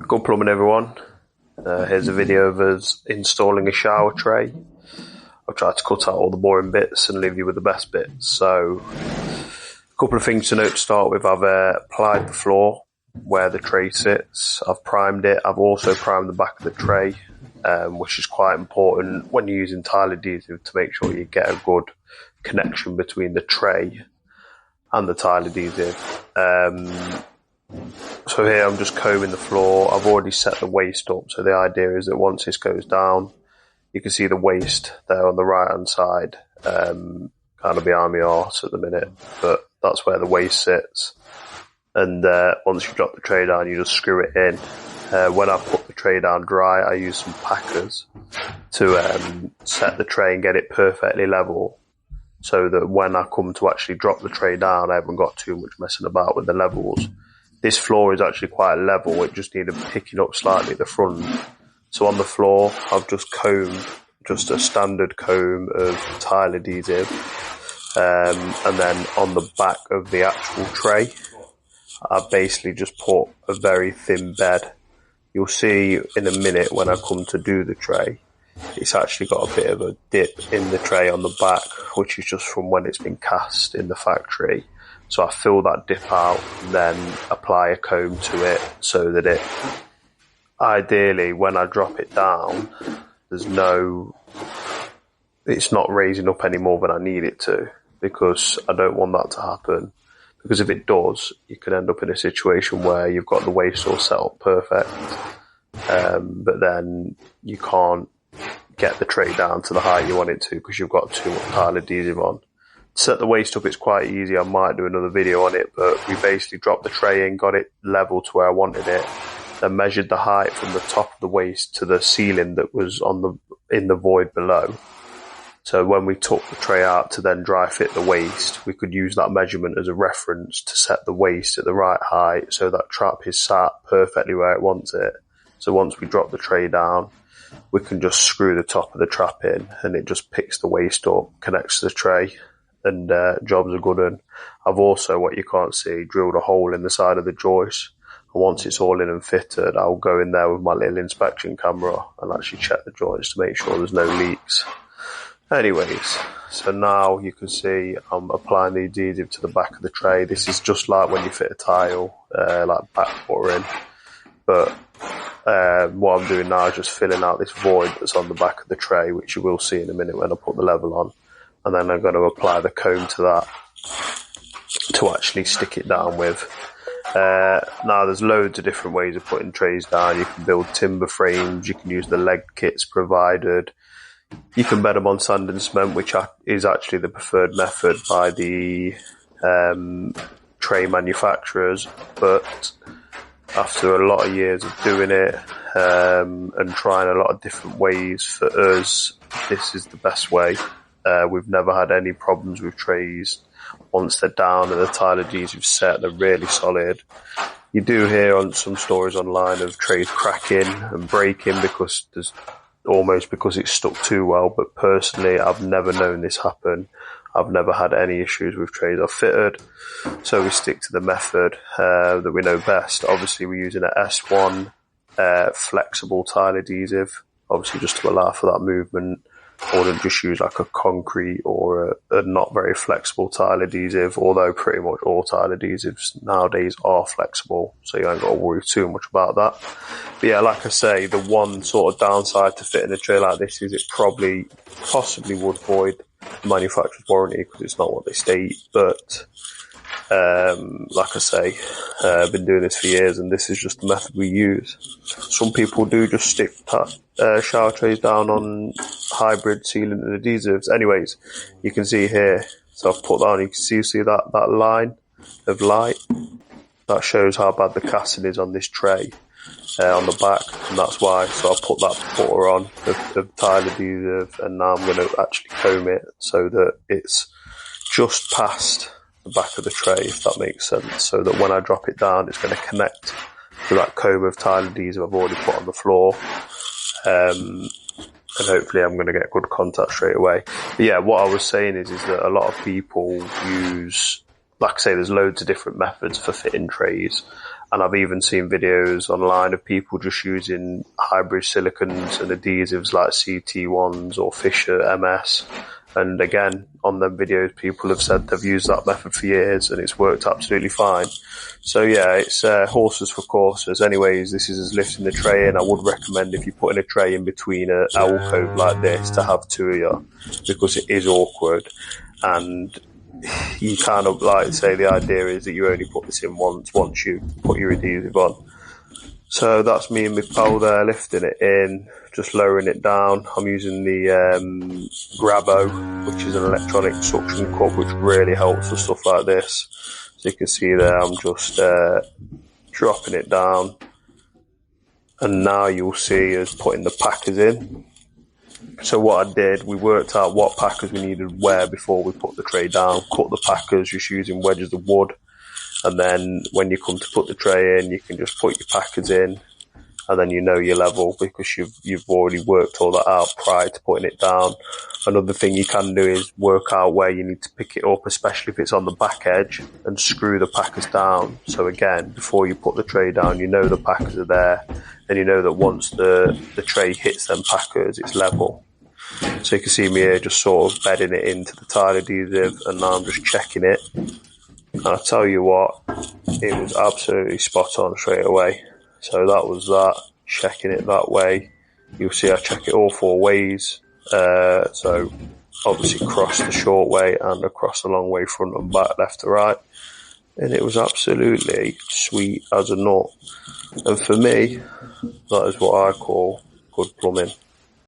Good plumbing, everyone. Here's a video of us installing a shower tray. I've tried to cut out all the boring bits and leave you with the best bits. So, a couple of things to note to start with. I've applied the floor where the tray sits. I've primed it. I've also primed the back of the tray, which is quite important when you're using tile adhesive to make sure you get a good connection between the tray and the tile adhesive. So here I'm just combing the floor. I've already set the waste up, so the idea is that once this goes down, you can see the waste there on the right hand side, kind of behind my arse at the minute, but that's where the waste sits. And once you drop the tray down, you just screw it in. When I put the tray down dry, I use some packers to set the tray and get it perfectly level, so that when I come to actually drop the tray down, I haven't got too much messing about with the levels. This floor is actually quite level. It just needed picking up slightly at the front. So on the floor, I've just combed just a standard comb of tile adhesive. And then on the back of the actual tray, I basically just put a very thin bed. You'll see in a minute when I come to do the tray, it's actually got a bit of a dip in the tray on the back, which is just from when it's been cast in the factory. So I fill that dip out and then apply a comb to it so that it, ideally, when I drop it down, it's not raising up any more than I need it to, because I don't want that to happen. Because if it does, you can end up in a situation where you've got the waste all set up perfect, but then you can't get the tray down to the height you want it to because you've got too much tile adhesive on. To set the waste up, it's quite easy. I might do another video on it, but we basically dropped the tray in, got it level to where I wanted it, then measured the height from the top of the waste to the ceiling that was in the void below. So when we took the tray out to then dry fit the waste, we could use that measurement as a reference to set the waste at the right height so that trap is sat perfectly where it wants it. So once we drop the tray down, we can just screw the top of the trap in and it just picks the waste up, connects to the tray, and jobs are good. And I've also, what you can't see, drilled a hole in the side of the joist. And once it's all in and fitted, I'll go in there with my little inspection camera and actually check the joist to make sure there's no leaks. Anyways, so now you can see I'm applying the adhesive to the back of the tray. This is just like when you fit a tile, like back buttering. But what I'm doing now is just filling out this void that's on the back of the tray, which you will see in a minute when I put the level on. And then I'm going to apply the comb to that to actually stick it down with. Now there's loads of different ways of putting trays down. You can build timber frames, you can use the leg kits provided. You can bed them on sand and cement, which is actually the preferred method by the tray manufacturers. But after a lot of years of doing it and trying a lot of different ways, for us, this is the best way. We've never had any problems with trays. Once they're down and the tile adhesive set, they're really solid. You do hear on some stories online of trays cracking and breaking because it's stuck too well. But personally, I've never known this happen. I've never had any issues with trays I've fitted. So we stick to the method that we know best. Obviously, we're using an S1 flexible tile adhesive, obviously just to allow for that movement. I wouldn't just use like a concrete or a not very flexible tile adhesive, although pretty much all tile adhesives nowadays are flexible, so you ain't got to worry too much about that. But yeah, like I say, the one sort of downside to fitting a tray like this is it possibly would void the manufacturer's warranty because it's not what they state. But like I say, I've been doing this for years and this is just the method we use. Some people do just stick shower trays down on hybrid sealant and adhesives. Anyways, you can see here, so I've put that on, you can see that line of light, that shows how bad the casting is on this tray on the back, and that's why. So I put that butter on of tile adhesive, and now I'm going to actually comb it so that it's just past the back of the tray, if that makes sense, so that when I drop it down it's going to connect to that comb of tile adhesive I've already put on the floor, and hopefully I'm going to get good contact straight away. But yeah, what I was saying is that a lot of people use, like I say, there's loads of different methods for fitting trays, And I've even seen videos online of people just using hybrid silicons and adhesives like CT1s or Fisher MS. And again, on them videos, people have said they've used that method for years and it's worked absolutely fine. So yeah, it's horses for courses. Anyways, this is as lifting the tray in. I would recommend, if you're putting a tray in between an alcove like this, to have two of you, because it is awkward. And you kind of, like, say, the idea is that you only put this in once you put your adhesive on. So that's me and my pal there, lifting it in, just lowering it down. I'm using the Grabo, which is an electronic suction cup, which really helps with stuff like this. So you can see there, I'm just dropping it down. And now you'll see us putting the packers in. So what I did, we worked out what packers we needed where before we put the tray down, cut the packers just using wedges of wood. And then when you come to put the tray in, you can just put your packers in, and then you know your level because you've already worked all that out prior to putting it down. Another thing you can do is work out where you need to pick it up, especially if it's on the back edge, and screw the packers down. So again, before you put the tray down, you know the packers are there, and you know that once the tray hits them packers, it's level. So you can see me here just sort of bedding it into the tile adhesive, and now I'm just checking it. And I tell you what, it was absolutely spot on straight away. So that was that, checking it that way. You'll see I check it all four ways. So obviously across the short way and across the long way, front and back, left to right. And it was absolutely sweet as a nut. And for me, that is what I call good plumbing.